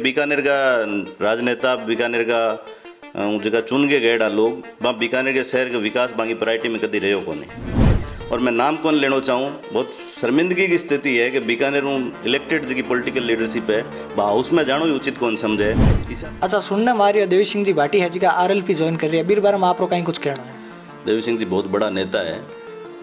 बीकानेर का राजनेता बीकानेर का जगह चुन के गए लोग वहाँ बीकानेर के शहर के विकास बाकी प्रायोरिटी में कभी रहे को नहीं। और मैं नाम कौन लेना चाहूँ, बहुत शर्मिंदगी की स्थिति है कि बीकानेर में इलेक्टेड जी पॉलिटिकल लीडरशिप है हाउस में जानो ही उचित कौन समझे। अच्छा, सुनने मारियो देवी सिंह जी भाटी है जी का RLP ज्वाइन कर रही है, बीर बारे में आप कहीं कुछ कहना है? देवी सिंह जी बहुत बड़ा नेता है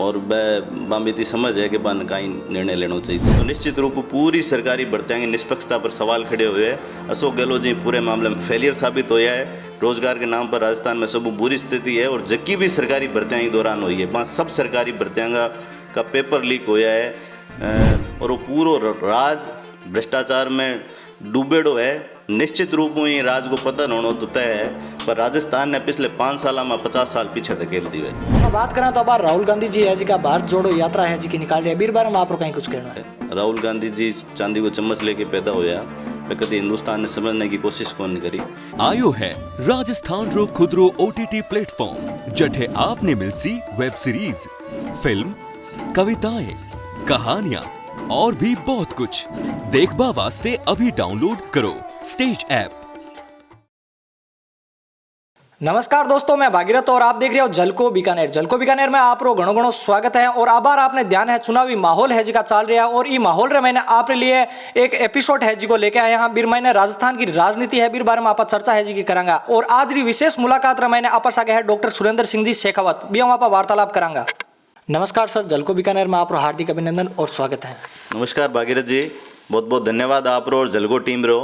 और वह इतनी समझ है कि बन कहीं निर्णय लेना चाहिए। तो निश्चित रूप पूरी सरकारी भर्तियाँ की निष्पक्षता पर सवाल खड़े हुए हैं। अशोक गहलोत जी पूरे मामले में फेलियर साबित होया है। रोजगार के नाम पर राजस्थान में सब बुरी स्थिति है और जबकि भी सरकारी भर्तियाँ ही दौरान हुई है वहाँ सब सरकारी भर्तियाँ का पेपर लीक होया है और वो पूरा राज भ्रष्टाचार में डूबेड़ो है। निश्चित रूप में ये राज को पतन होना तो तय है, पर राजस्थान ने पिछले 5 साल में 50 साल पीछे धकेल दी है। बात करें तो अब राहुल गांधी जी है जी का भारत जोड़ो यात्रा है जी की निकाल रही है, बीर बारे में आप कहीं कुछ कहना है? राहुल गांधी जी चांदी को चम्मच लेके पैदा होया, मैं कभी हिंदुस्तान ने समझने की कोशिश कौन नहीं करी। आयो है राजस्थान रो खुदरो OTT प्लेटफॉर्म जठे आपने मिलसी वेब सीरीज, फिल्म, कविताएं, कहानियां और भी बहुत कुछ देखबा वास्ते अभी डाउनलोड करो स्टेज ऐप। नमस्कार दोस्तों, मैं भागीरथ और आप देख रहे हो जलको बीकानेर। जलको बीकानेर में आप घणो घणो स्वागत है। और आबार आपने ध्यान है चुनावी माहौल है जी का चल रहा है और ये माहौल रे मैंने आपके लिए एक एपिसोड है जी को लेके आया यहाँ। बीर मैंने राजस्थान की राजनीति है बीर बारे में आप चर्चा है जी की करांगा। और आज री विशेष मुलाकात रे मैंने आप सागे है डॉक्टर सुरेंद्र सिंह जी शेखावत भी हम आप वार्तालाप करांगा। नमस्कार सर, जलको बीकानेर में आप हार्दिक अभिनंदन और स्वागत है। नमस्कार भागीरथ जी, बहुत बहुत धन्यवाद आप रो और जलको टीम रो।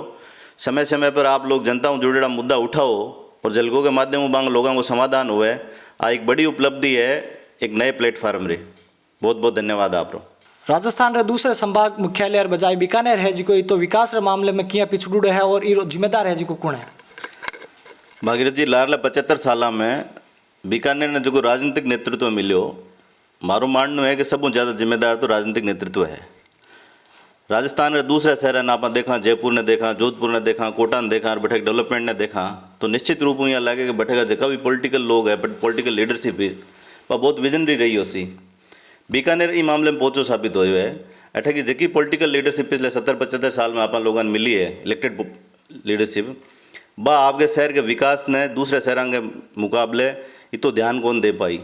समय समय पर आप लोग जनता से जुड़ेड़ा मुद्दा उठाओ और जलको के माध्यम से लोगों को समाधान हुए, आ एक बड़ी उपलब्धि है एक नए प्लेटफार्म रे। बहुत बहुत धन्यवाद आप रो। राजस्थान रे दूसरे संभाग मुख्यालय बजाय बीकानेर है जी को तो विकास रे मामले में किया पिछड़ूड़े है और ये जिम्मेदार है जी को कौन है? भागीरथ जी, लारला 75 साल में बीकानेर ने जो राजनीतिक नेतृत्व मिलो, मारो मानना है कि सबसे ज़्यादा जिम्मेदार तो राजनीतिक नेतृत्व है। राजस्थान के दूसरे शहर ने आप देखा, जयपुर ने देखा, जोधपुर ने देखा, कोटा ने देखा और बठेक डेवलपमेंट ने देखा, तो निश्चित रूप में यहाँ लगे कि बठेगा जगह भी पॉलिटिकल लोग है बट पॉलिटिकल लीडरशिप भी वह बहुत विजनरी रही हो सी। बीकानेर इस मामले में पहुँचो साबित हुए है अठे कि जबकि पॉलिटिकल लीडरशिप पिछले 70-75 साल में आप लोगों ने मिली है इलेक्टेड लीडरशिप, वह आपके शहर के विकास ने दूसरे शहरों के मुकाबले इतो ध्यान कौन दे पाई।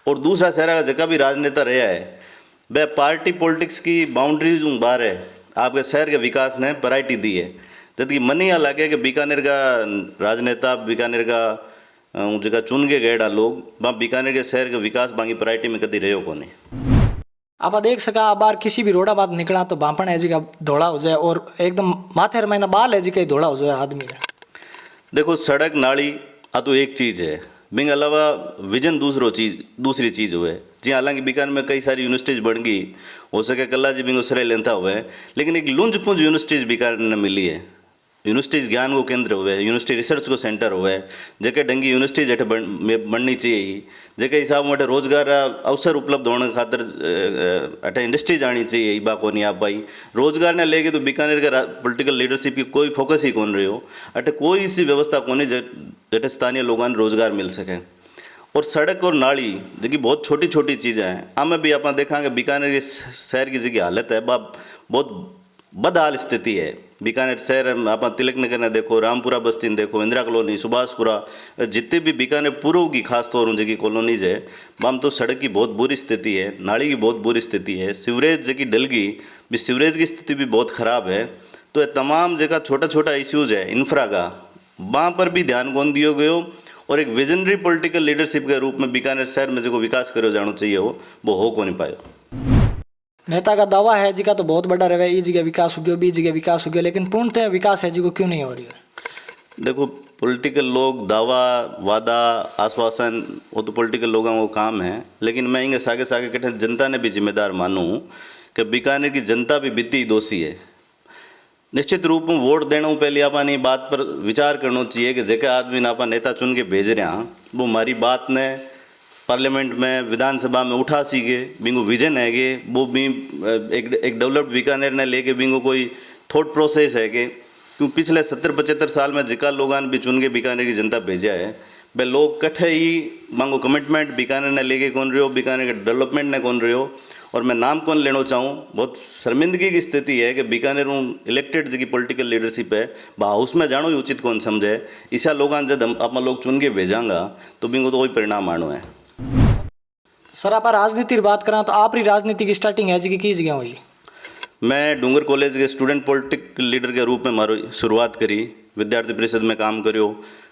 और दूसरा शहर का जगह भी राजनेता रहा है वह पार्टी पॉलिटिक्स की बाउंड्रीज बाहर है आपके शहर के विकास ने प्रायोरिटी दी है। जबकि मन ही लगे कि बीकानेर का राजनेता बीकानेर का जगह चुन के गए लोग वहाँ बीकानेर के शहर के विकास बाकी प्रायोरिटी में कभी रहे को नहीं। आप देख सका बार किसी भी रोडा बात निकला तो बांपण है जी का धोड़ा हो जाए और एकदम माथे महीना बाल है जी का धोड़ा हो जाए आदमी ने। देखो, सड़क नाली आ तो एक चीज़ है, बिंग अलावा विजन दूसरी चीज़ हुए जी। हालांकि बीकानेर में कई सारी यूनिवर्सिटीज़ बन गई, हो सके कल्ला जी बिंगो श्रेय लेता हुए, लेकिन एक लुंज पुंज यूनिवर्सिटीज़ बीकानेर ने मिली है। यूनिवर्सिटीज़ ज्ञान को केंद्र हुए, यूनिवर्सिटी रिसर्च को सेंटर हुए, जेके ढंगी यूनिवर्सिटीज अठे बननी चाहिए, जेके हिसाब में रोजगार अवसर उपलब्ध होने खातर अठे इंडस्ट्रीज आनी चाहिए। बा को नहीं आ पाई रोजगार ने लेके तो बीकानेर के पॉलिटिकल लीडरशिप की कोई फोकस ही कौन रही हो। अठे कोई ऐसी व्यवस्था को नहीं जटे स्थानीय लोगों ने रोजगार मिल सके। और सड़क और नाली जो बहुत छोटी छोटी चीज़ें हैं, आमें भी आप देखा कि बीकानेर के शहर की जी हालत है बहुत बदहाल स्थिति है। बीकानेर शहर आप तिलक नगर ने देखो, रामपुरा बस्ती ने देखो, इंदिरा कॉलोनी, सुभाषपुरा, जितने भी बीकानेर पूर्व की खास तौर उन जगह कॉलोनीज है वहाँ तो सड़क की बहुत बुरी स्थिति है, नाली की बहुत बुरी स्थिति है, सीवरेज जगह डलगी भी सीवरेज की स्थिति भी बहुत ख़राब है। तो ये तमाम जगह छोटा छोटा इश्यूज़ है इंफ्रा का, वहाँ पर भी ध्यान कौन दियो गयो। और एक विजनरी पॉलिटिकल लीडरशिप के रूप में बीकानेर शहर में जो विकास करो जाना चाहिए वो हो को नहीं पायो। नेता का दावा है जी का तो बहुत बड़ा रहे, ये जगह विकास हो गया, बी जगह विकास हो गया, लेकिन पूर्णतः विकास है जी को क्यों नहीं हो रही है? देखो, पॉलिटिकल लोग दावा वादा आश्वासन वो तो पॉलिटिकल लोगों को काम है, लेकिन मैं इंगे सागे सागे कठे जनता ने भी जिम्मेदार मानूँ कि बीकानेर की जनता भी वित्तीय दोषी है। निश्चित रूप में वोट देने पहले अपनी बात पर विचार करना चाहिए कि जेके आदमी ने आप नेता चुन के भेज रहे हैं वो हमारी बात ने पार्लियामेंट में विधानसभा में उठा सीगे, बिंगो विजन है कि वो भी एक डेवलप्ड बीकानेर ने लेके बिंगो कोई थॉट प्रोसेस है कि क्यों पिछले 70-75 साल में जिका लोगों ने भी चुन के बीकानेर की जनता भेजा है वे लोग कट्ठे ही मांगो कमिटमेंट बीकानेर ने लेके कौन रहे हो, बीकानेर के डेवलपमेंट ने कौन रहे हो। और मैं नाम कौन लेना चाहूँ, बहुत शर्मिंदगी की स्थिति है कि बीकानेर इलेक्टेड जी पॉलिटिकल लीडरशिप है बा हाउस में जानो ही उचित कौन समझे। इसा लोग जब हम अपना लोग चुन के भेजांगा तो बिंगो तो वही परिणाम आनो है। सर आप राजनीति की बात करें तो आप राजनीति की स्टार्टिंग है जी की जगह हुई? मैं डूंगर कॉलेज के स्टूडेंट पॉलिटिकल लीडर के रूप में मारो शुरुआत करी, विद्यार्थी परिषद में काम करो,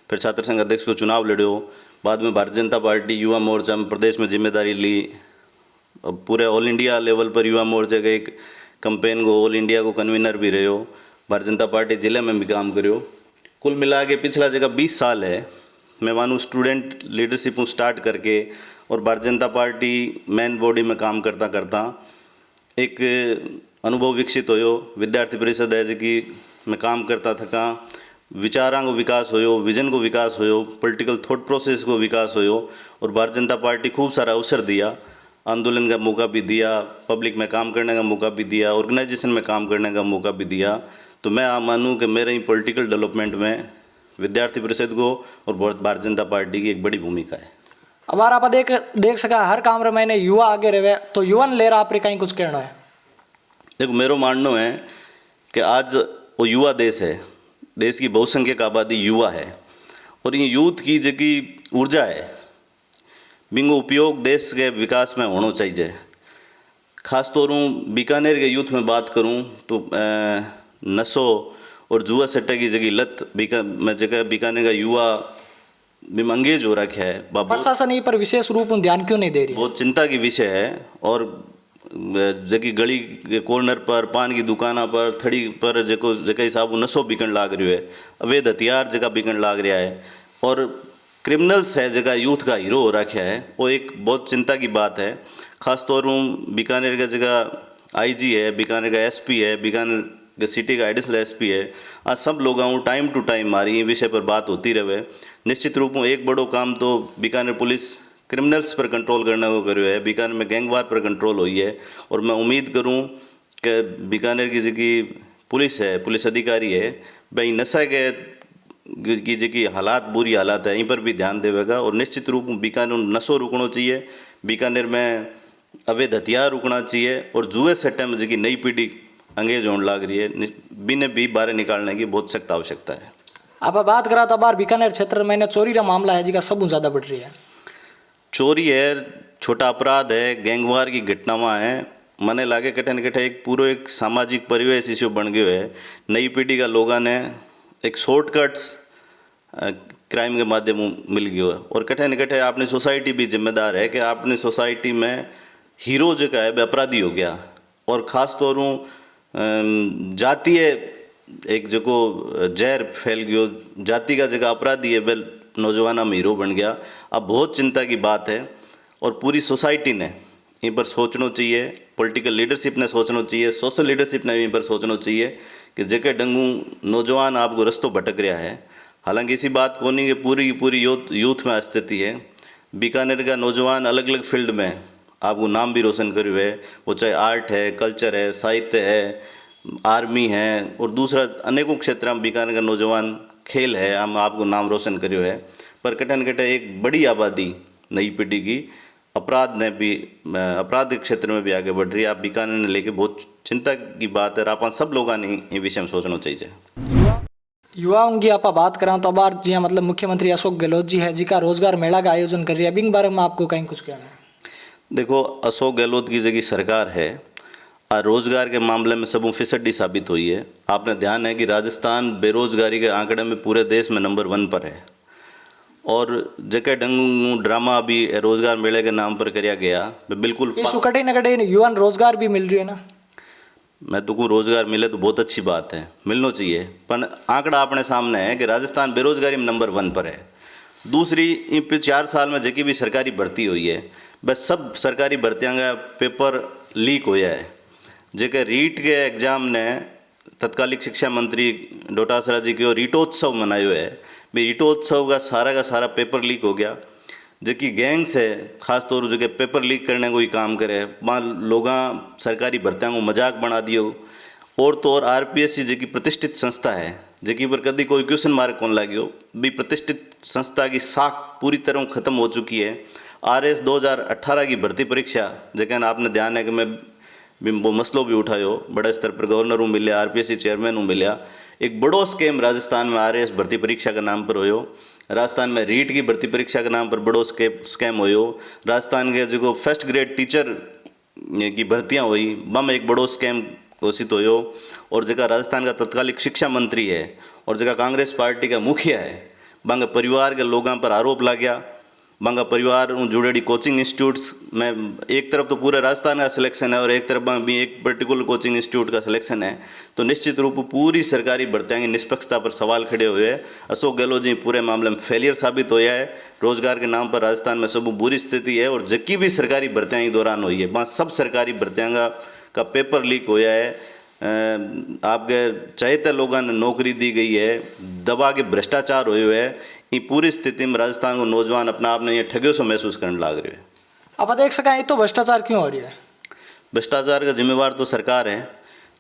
फिर छात्र संघ अध्यक्ष को चुनाव लड़ो, बाद में भारतीय जनता पार्टी युवा मोर्चा में प्रदेश में जिम्मेदारी ली। अब पूरे ऑल इंडिया लेवल पर युवा मोर्चे के एक कैंपेन को ऑल इंडिया को कन्वीनर भी रहे हो, भारतीय जनता पार्टी जिले में भी काम करो। कुल मिला के पिछला जगह 20 साल है मैं मानूँ स्टूडेंट लीडरशिप में स्टार्ट करके और Bharatiya Janata party main body में काम करता करता एक अनुभव विकसित होयो। विद्यार्थी परिषद है जी मैं काम करता थका, विचारां को विकास होयो, विजन को विकास होयो, पॉलिटिकल थॉट प्रोसेस को विकास होयो और भारतीय जनता पार्टी खूब सारा अवसर दिया, आंदोलन का मौका भी दिया, पब्लिक में काम करने का मौका भी दिया, ऑर्गेनाइजेशन में काम करने का मौका भी दिया। तो मैं मानूँ कि मेरे ही पॉलिटिकल डेवलपमेंट में विद्यार्थी परिषद को और भारतीय जनता पार्टी की एक बड़ी भूमिका है। अब आप देख सका हर काम रे मैंने युवा आगे रहे तो युवा ने ले रहा आप कहीं कुछ कहना है? देखो मेरो मानना है कि आज वो युवा देश है, देश की बहुसंख्यक आबादी युवा है और ये यूथ की जगह ऊर्जा है, बिंगो उपयोग देश के विकास में होना चाहिए। खास तौर बीकानेर के यूथ में बात करूं तो नशो और जुआ सट्टे की जगह लत बीकानेर का युवा भी अंगेज हो रखा है। प्रशासन ये पर विशेष रूप में ध्यान क्यों नहीं दे रही? बहुत चिंता की विषय है और जगह गली के कॉर्नर पर, पान की दुकाना पर, थड़ी पर जगह हिसाब नशो बिकन लाग रही है, अवैध हथियार जगह बिकन लाग रहा है और क्रिमिनल्स है जगह यूथ का हीरो हो रखा है। वो एक बहुत चिंता की बात है। खास तौर बीकानेर का जगह आईजी है, बीकानेर का एसपी है, बीकानेर के सिटी का एडिशनल एसपी है। आज सब लोग टाइम टू टाइम हमारी विषय पर बात होती रहे। निश्चित रूप में एक बड़ो काम तो बीकानेर पुलिस क्रिमिनल्स पर कंट्रोल करने को करो है, बीकानेर में गैंगवार पर कंट्रोल हुई है और मैं उम्मीद करूं कि बीकानेर की जगह पुलिस है, पुलिस अधिकारी है, भाई नशा के की जगह हालात बुरी हालात है, इन पर भी ध्यान देगा और निश्चित रूप में बीकानेर नशो रुकना चाहिए, बीकानेर में अवैध हथियार रुकना चाहिए और जुए सट्टे में जगह नई पीढ़ी अंगेज होने लग रही है, बिने भी बाहर निकालने की बहुत सख्त आवश्यकता है। आप बात करा तो बार बीकानेर क्षेत्र में चोरी का मामला है जी का सब ज़्यादा बढ़ रही है। चोरी है, छोटा अपराध है, गैंगवार की घटनावां है, मने लागे कटे न कटे एक पूरा एक सामाजिक परिवेश इश्यू बन गयो है। नई पीढ़ी का लोगों ने एक शॉर्टकट्स क्राइम के माध्यम मिल गयो है और कटे न कटे अपनी सोसाइटी भी जिम्मेदार है कि अपनी सोसाइटी में हीरो जो है वह अपराधी हो गया और ख़ास तौर जातीय एक जो जहर फैल गयो, जाति का जगह अपराधी है वह नौजवाना में हीरो बन गया। अब बहुत चिंता की बात है और पूरी सोसाइटी ने इन पर सोचना चाहिए, पॉलिटिकल लीडरशिप ने सोचना चाहिए, सोशल लीडरशिप ने भी इन पर सोचना चाहिए कि जेके डंगू नौजवान आपको रस्तों भटक रहा है। हालांकि इसी बात को नहीं कि पूरी की पूरी यूथ में स्थिति है। बीकानेर का नौजवान अलग अलग फील्ड में आपको नाम भी रोशन करे हुए है, वो चाहे आर्ट है, कल्चर है, साहित्य है, आर्मी है और दूसरा अनेकों क्षेत्र में बीकानेर का नौजवान खेल है, हम आपको नाम रोशन करियो है। पर कटन कटे एक बड़ी आबादी नई पीढ़ी की अपराध के क्षेत्र में भी आगे बढ़ रही है। आप बीकानेर ने लेके बहुत चिंता की बात है, आप सब लोगों ने ये विषय में सोचना चाहिए। युवाओं की आप बात करें तो बार जी मतलब मुख्यमंत्री अशोक गहलोत जी है जी का रोजगार मेला का आयोजन कर रही है, बिंग बारे में आपको कहीं कुछ कहना है? देखो, अशोक गहलोत की जगह सरकार है और रोजगार के मामले में सब फिसड्डी साबित हुई है। आपने ध्यान है कि राजस्थान बेरोजगारी के आंकड़े में पूरे देश में नंबर 1 पर है और जगह डंगू ड्रामा अभी रोजगार मेले के नाम पर किया गया, बिल्कुल कटे न कटे युवा रोजगार भी मिल रही है ना। मैं तो रोजगार मिले तो बहुत अच्छी बात है, मिलना चाहिए, पर आंकड़ा अपने सामने है कि राजस्थान बेरोजगारी में नंबर 1 पर है। दूसरी, इन 4 साल में जगह भी सरकारी भर्ती हुई है, बस सब सरकारी भर्तियाँ का पेपर लीक होया है। जगह रीट के एग्जाम ने तत्कालिक शिक्षा मंत्री डोटासरा जी के रीटोत्सव मनायो है, भाई रीटोत्सव का सारा पेपर लीक हो गया। जबकि गैंग्स है खास तौर जो पेपर लीक करने को ही काम करे, वहाँ लोग सरकारी भर्तियों को मजाक बना दियो। और तो और आरपीएससी जी की प्रतिष्ठित संस्था है, जबकि पर कभी कोई क्वेश्चन मार्क कौन लाग्यो, भी प्रतिष्ठित संस्था की साख पूरी तरह खत्म हो चुकी है RS 2018 की भर्ती परीक्षा जेकन आपने ध्यान है कि मैं वो मसलो भी उठायो, बड़े स्तर पर गवर्नर मिले, RPSC चेयरमैन मिले। एक बड़ो स्कैम राजस्थान में RS भर्ती परीक्षा के नाम पर होयो। राजस्थान में रीट की भर्ती परीक्षा के नाम पर बड़ो स्कैम होयो। राजस्थान के जो फर्स्ट ग्रेड टीचर की भर्तियाँ हुई बम एक बड़ो स्कैम घोषित होयो। और जगह राजस्थान का तत्कालिक शिक्षा मंत्री है और जगह कांग्रेस पार्टी का मुखिया है, बांगे परिवार के लोगों पर आरोप लग गया। बांगा परिवार जुड़ेड़ी कोचिंग इंस्टीट्यूट्स में एक तरफ तो पूरे राजस्थान का सिलेक्शन है और एक तरफ भी एक पर्टिकुलर कोचिंग इंस्टीट्यूट का सिलेक्शन है, तो निश्चित रूप पूरी सरकारी भर्तियाँ की निष्पक्षता पर सवाल खड़े हुए हैं। अशोक गहलोत जी पूरे मामले में फेलियर साबित होया है। रोजगार के नाम पर राजस्थान में सब बुरी स्थिति है और जबकि भी सरकारी भर्तियाँ के दौरान हुई है, वहाँ सब सरकारी भर्तियाँ का पेपर लीक होया है। आपके चाहते लोगों ने नौकरी दी गई है, दबा के भ्रष्टाचार हुए है। ये पूरी स्थिति में राजस्थान को नौजवान अपना आपने ये ठगियों से महसूस करने लग रहे हैं। आप देख सकें ये तो भ्रष्टाचार क्यों हो रही है? भ्रष्टाचार का जिम्मेवार तो सरकार है,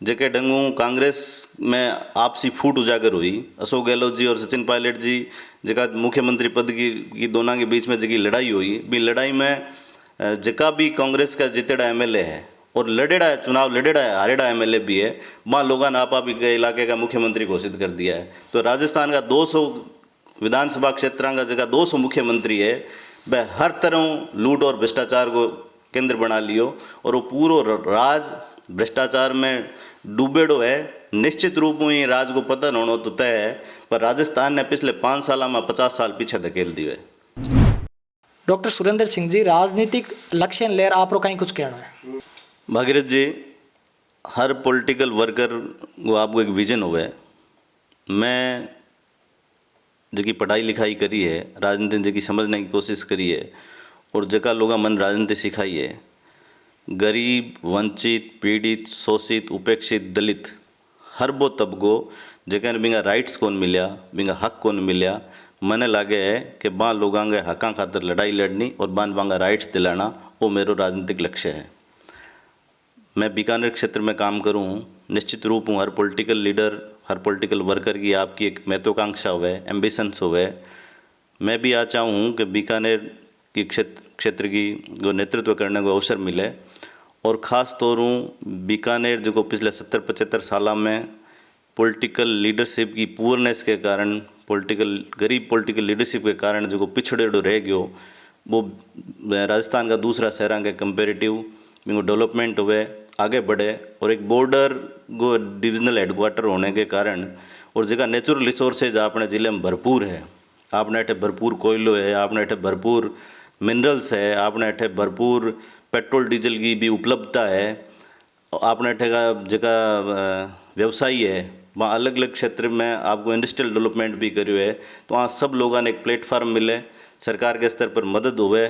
जेके डंगू कांग्रेस में आपसी फूट उजागर हुई। अशोक गहलोत जी और सचिन पायलट जी जगह मुख्यमंत्री पद की दोनों के बीच में जगह लड़ाई हुई, भी लड़ाई में जगह भी कांग्रेस का जीतेड़ा MLA है और लड़ेड़ा चुनाव लड़ेड़ा है, हारेड़ा MLA भी है, वहाँ लोगों ने आप के इलाके का मुख्यमंत्री घोषित कर दिया है। तो राजस्थान का 200 विधानसभा क्षेत्र का जगह 200 मुख्यमंत्री है, वह हर तरह लूट और भ्रष्टाचार को केंद्र बना लियो और वो पूरा राज भ्रष्टाचार में डूबेड़ो है। निश्चित रूप में ये राज को पतन होना तो तय है, पर राजस्थान ने पिछले 5 साल में 50 साल पीछे धकेल दिए। डॉक्टर सुरेंद्र सिंह जी, राजनीतिक लक्ष्य लेर आप कहीं कुछ कहना है? भागीरथ जी, हर पॉलिटिकल वर्कर को आपको एक विजन हुआ है। मैं जगह पढ़ाई लिखाई करी है, राजनीति जगह समझने की कोशिश करी है और जगह लोग मन राजनीति सिखाई है। गरीब, वंचित, पीड़ित, शोषित, उपेक्षित, दलित हर वो तबको जगह बिंगा राइट्स कौन मिलिया, बिंगा हक कौन मिलिया, मने लागे है कि बाँ लोगों के हक़ां खातर लड़ाई लड़नी और बांगा राइट्स दिलाना, वो मेरो राजनीतिक लक्ष्य है। मैं बीकानेर क्षेत्र में काम करूँ, निश्चित रूप हूँ हर पॉलिटिकल लीडर, हर पॉलिटिकल वर्कर की आपकी एक महत्वाकांक्षा हुए, एम्बिशंस हुए। मैं भी आ चाहूँ कि बीकानेर की क्षेत्र की जो नेतृत्व करने को अवसर मिले और ख़ास तौर बीकानेर जो पिछले 70-75 साल में पॉलिटिकल लीडरशिप की पुअरनेस के कारण, गरीब पॉलिटिकल लीडरशिप के कारण जो पिछड़े रह गयो, वो राजस्थान का दूसरा शहर के कंपेरेटिव डेवलपमेंट हुए, आगे बढ़े और एक बॉर्डर को डिविजनल हेडक्वार्टर होने के कारण और जगह नेचुरल रिसोर्सेज अपने ज़िले में भरपूर है। आपने अठे भरपूर कोयलो है, आपने अठे भरपूर मिनरल्स है, आपने अठे भरपूर पेट्रोल डीजल की भी उपलब्धता है, आपने अठे का जगह व्यवसायी है, वहाँ अलग अलग क्षेत्र में आपको इंडस्ट्रियल डेवलपमेंट भी करियो है। तो वहाँ सब लोगों ने एक प्लेटफार्म मिले, सरकार के स्तर पर मदद हुए,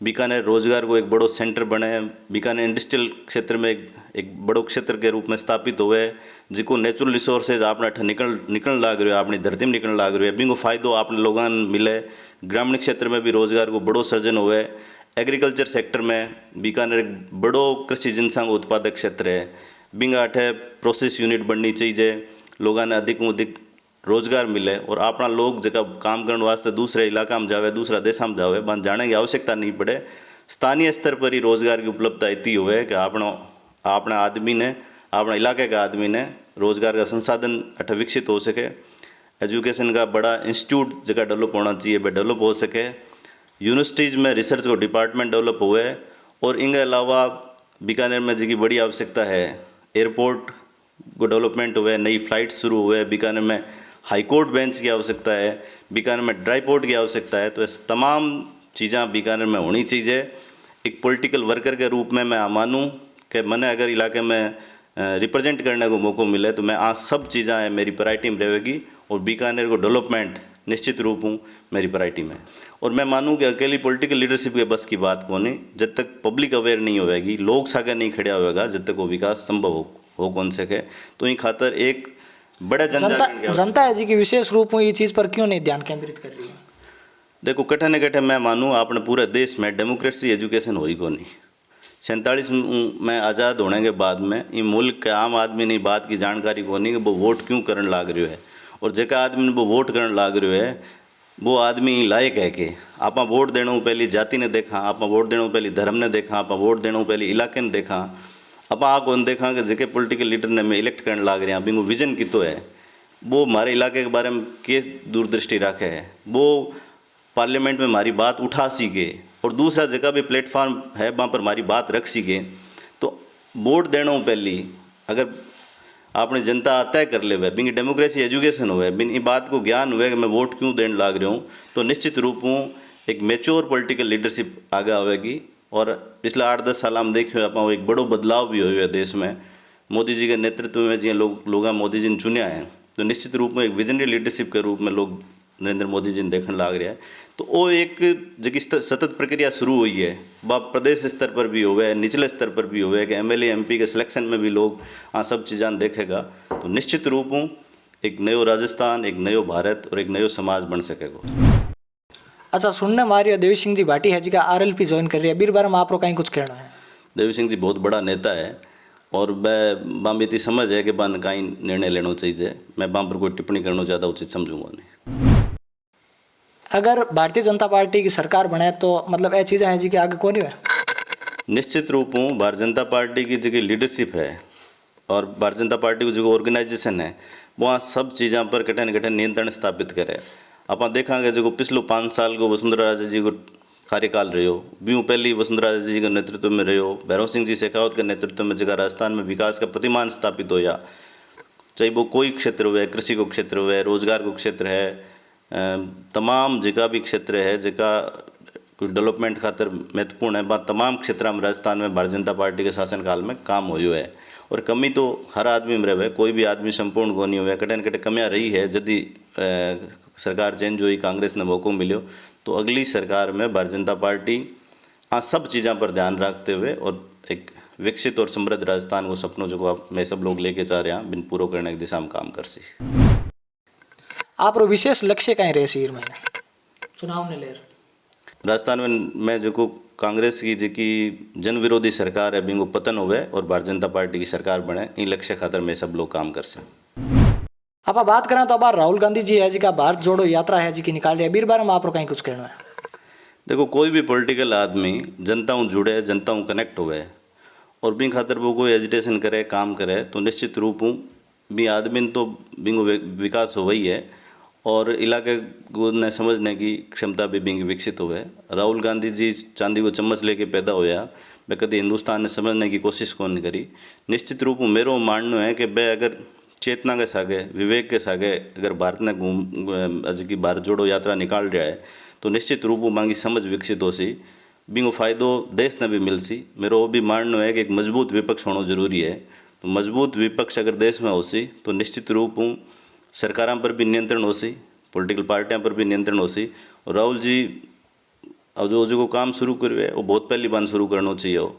बीकानेर रोजगार को एक बड़ो सेंटर बने, बीकानेर इंडस्ट्रियल क्षेत्र में एक बड़ो क्षेत्र के रूप में स्थापित हुए, जिको नेचुरल रिसोर्सेज आपने अठे निकल लाग रहे हो, अपनी धरती में निकल लाग रहे हो, बिंगो फायदो आपने लोगों मिले। ग्रामीण क्षेत्र में भी रोजगार को बड़ो सर्जन हुए। एग्रीकल्चर सेक्टर में बीकानेर एक बड़ो कृषि जनसंघ उत्पादक क्षेत्र है, बिंगा अठे प्रोसेस यूनिट बननी चाहिए, लोगों ने अधिक अधिक रोजगार मिले और अपना लोग जगह काम करने वास्ते दूसरे इलाका में जावे, दूसरा देश में जावे, बन जाने की आवश्यकता नहीं पड़े। स्थानीय स्तर पर ही रोजगार की उपलब्धता इतनी हुए कि अपना आदमी ने, अपने इलाके का आदमी ने रोजगार का संसाधन अठ विकसित हो सके। एजुकेशन का बड़ा इंस्टीट्यूट जगह डेवलप होना चाहिए, वह डेवलप हो सके। यूनिवर्सिटीज़ में रिसर्च को डिपार्टमेंट डेवलप हुए और इनके अलावा बीकानेर में जगह बड़ी आवश्यकता है, एयरपोर्ट को डेवलपमेंट हुए, नई फ्लाइट शुरू हुए, बीकानेर में हाई कोर्ट बेंच की आवश्यकता है, बीकानेर में ड्राई पोर्ट की आवश्यकता है। तो इस तमाम चीज़ें बीकानेर में होनी चाहिए। एक पॉलिटिकल वर्कर के रूप में मैं मानूँ कि मैंने अगर इलाके में रिप्रेजेंट करने को मौका मिले तो मैं आज सब चीज़ें मेरी प्रायोरिटी में रहेगी और बीकानेर को डेवलपमेंट निश्चित रूप हूँ मेरी प्रायोरिटी में। और मैं मानूँ कि अकेली पॉलिटिकल लीडरशिप के बस की बात को नहीं, जब तक पब्लिक अवेयर नहीं होएगी, लोग सागे नहीं खड़ा होएगा, जब तक वो विकास संभव हो कौन सके। तो इन खातर एक बड़े जनता है जी की विशेष रूप में ये चीज़ पर क्यों नहीं ध्यान केंद्रित कर रही है? देखो कट्ठे न कट्ठे मैं मानूँ अपने पूरे देश में डेमोक्रेसी एजुकेशन हुई को नहीं। 47 में आज़ाद होने के बाद में ये मुल्क के आम आदमी ने बात की जानकारी को नहीं कि वो वोट क्यों करने लाग रहे है और जगह आदमी ने वो वोट करने लाग रहे है, वो आदमी लायक है कि आप वोट देने पहली जाति ने देखा, आप वोट देने पहली धर्म ने देखा, आप वोट देने पहली इलाके ने देखा, आप कौन देखा कि जेके पॉलिटिकल लीडर ने मैं इलेक्ट करने लाग रहे हैं बिंगो विजन की तो है वो हमारे इलाके के बारे में के दूरदृष्टि रखे है, वो पार्लियामेंट में हमारी बात उठा सीखे और दूसरा जगह भी प्लेटफॉर्म है वहाँ पर हमारी बात रख सीखे। तो वोट देने पहली अगर आपने जनता तय कर ले हुए बिन डेमोक्रेसी एजुकेशन हुए बिन इस बात को ज्ञान हुए कि मैं वोट क्यों देने लाग रहा हूँ, तो निश्चित रूप में एक मेच्योर पॉलिटिकल लीडरशिप आगे आएगी। और पिछले 8-10 साल हम देखे आप एक बड़ो बदलाव भी हुए देश में मोदी जी के नेतृत्व में जी लोग मोदी जी ने चुनिया है, तो निश्चित रूप में एक विजनरी लीडरशिप के रूप में लोग नरेंद्र मोदी जी ने देखने लाग रहा है। तो वो एक जो सतत प्रक्रिया शुरू हुई है वह प्रदेश स्तर पर भी हुआ है, निचले स्तर पर भी हुआ है कि एमएलए एमपी के सिलेक्शन में भी लोग सब चीज़ां देखेगा। तो निश्चित रूप में एक नयो राजस्थान, एक नयो भारत और एक नयो समाज बन सकेगा। अच्छा, सुनने मारियो देवी सिंह जी भाटी है जी का आरएलपी ज्वाइन कर रही है, बीर बारे में आप कहीं कुछ कहना है? देवी सिंह जी बहुत बड़ा नेता है और मैं बाम इतनी समझ है कि बान कहीं निर्णय लेना चाहिए, मैं बाम पर कोई टिप्पणी करना ज़्यादा उचित समझूंगा नहीं। अगर भारतीय जनता पार्टी की सरकार बने तो मतलब ये चीज़ें हैं जी कि आगे कौन है? निश्चित रूप में भारतीय जनता पार्टी की जो लीडरशिप है और भारतीय जनता पार्टी की जो ऑर्गेनाइजेशन है वहाँ सब चीज़ों पर कठिन कठिन नियंत्रण स्थापित करे। आप देखेंगे जो पिछले 5 साल को वसुंधरा राजे जी को कार्यकाल रहो, बीहू पहली वसुंधरा राजे जी के नेतृत्व में रहो, भैरव सिंह जी शेखावत के नेतृत्व में जगह राजस्थान में विकास का प्रतिमान स्थापित होया, चाहे वो कोई क्षेत्र हुए, कृषि को क्षेत्र हुए, रोजगार को क्षेत्र है, तमाम जगह भी क्षेत्र है जगह डेवलपमेंट खातर महत्वपूर्ण है, बात तमाम क्षेत्र में राजस्थान में भारतीय जनता पार्टी के शासनकाल में काम हो है। और कमी तो हर आदमी में रहे, कोई भी आदमी संपूर्ण को नहीं हुआ, कटन कटे कमियाँ रही है। यदि सरकार चेंज हुई, कांग्रेस ने मौका मिलो, तो अगली सरकार में भारतीय जनता पार्टी सब चीज़ों पर ध्यान रखते हुए और एक विकसित और समृद्ध राजस्थान को सपनों जो मैं सब लोग लेके चाह रहे हैं बिन पूरा करने की दिशा में काम कर सी। आप विशेष लक्ष्य कहीं रहे सीर महीने चुनाव ने ले राजस्थान में मैं जो कांग्रेस की जी जन विरोधी सरकार है बिंगो पतन हुए और भारतीय जनता पार्टी की सरकार बने, इन लक्ष्य खातर मैं सब लोग काम कर सकें। आप बात करें तो अब राहुल गांधी जी है जी का भारत जोड़ो यात्रा है जी की निकाल रही है, बीर बारे में आप कहीं कुछ कहना है? देखो, कोई भी पॉलिटिकल आदमी जनताओं जुड़े, जनताओं कनेक्ट हुए और बिन खातर वो कोई एजिटेशन करे, काम करे, तो निश्चित रूप भी आदमी तो बिंगो विकास हो वही है और इलाके को ने समझने की क्षमता भी बिंग विकसित हुए। राहुल गांधी जी चांदी को चम्मच लेके पैदा होया, मैं कभी हिंदुस्तान ने समझने की कोशिश कौन करी। निश्चित रूप में मेरो मानना है कि भाई अगर चेतना के सागे, विवेक के सागे अगर भारत ने की भारत जोड़ो यात्रा निकाल रहा है तो निश्चित रूप में मांगी समझ विकसित हो सी, बिंगो फायदो देश ने भी मिल सी। मेरा वो भी मानना है कि एक मजबूत विपक्ष होना जरूरी है। तो मजबूत विपक्ष अगर देश में हो सी तो निश्चित रूप सरकारों पर भी नियंत्रण हो सी, पॉलिटिकल पार्टियों पर भी नियंत्रण हो सी। और राहुल जी अब जो काम शुरू करे वो बहुत पहली बार शुरू करना चाहिए हो।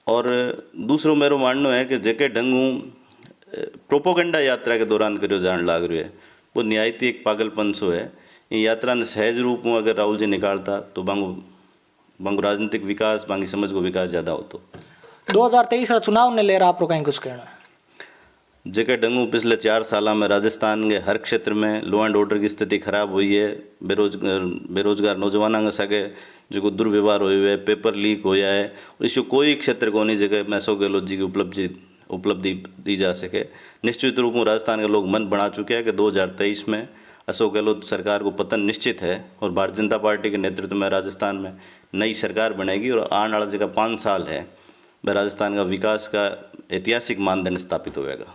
और दूसरो मेरो मानना है कि जेके ढंगू प्रोपोगंडा यात्रा के दौरान करो जान लाग रही है वो न्यायती एक पागलपन सो है। ये यात्रा ने सहज रूप में अगर राहुल जी निकालता तो बांगो राजनीतिक विकास, बांगी समझ को विकास ज़्यादा होता। 2023 का चुनाव ने ले रहा आप कहीं कुछ कहना है? जेके डंगू पिछले 4 साल में राजस्थान के हर क्षेत्र में लॉ एंड ऑर्डर की स्थिति खराब हुई है। बेरोजगार नौजवानों के सगे जो दुर्व्यवहार हुए है, पेपर लीक होया है और इसको कोई क्षेत्र को नहीं जगह में अशोक गहलोत जी की उपलब्धि दी जा सके। निश्चित रूप में राजस्थान के लोग मन बना चुके हैं कि 2023 में अशोक गहलोत सरकार को पतन निश्चित है और भारतीय जनता पार्टी के नेतृत्व में राजस्थान में नई सरकार बनेगी और आने वाला जगह 5 साल है वह राजस्थान का विकास का ऐतिहासिक मानदंड स्थापित होगा।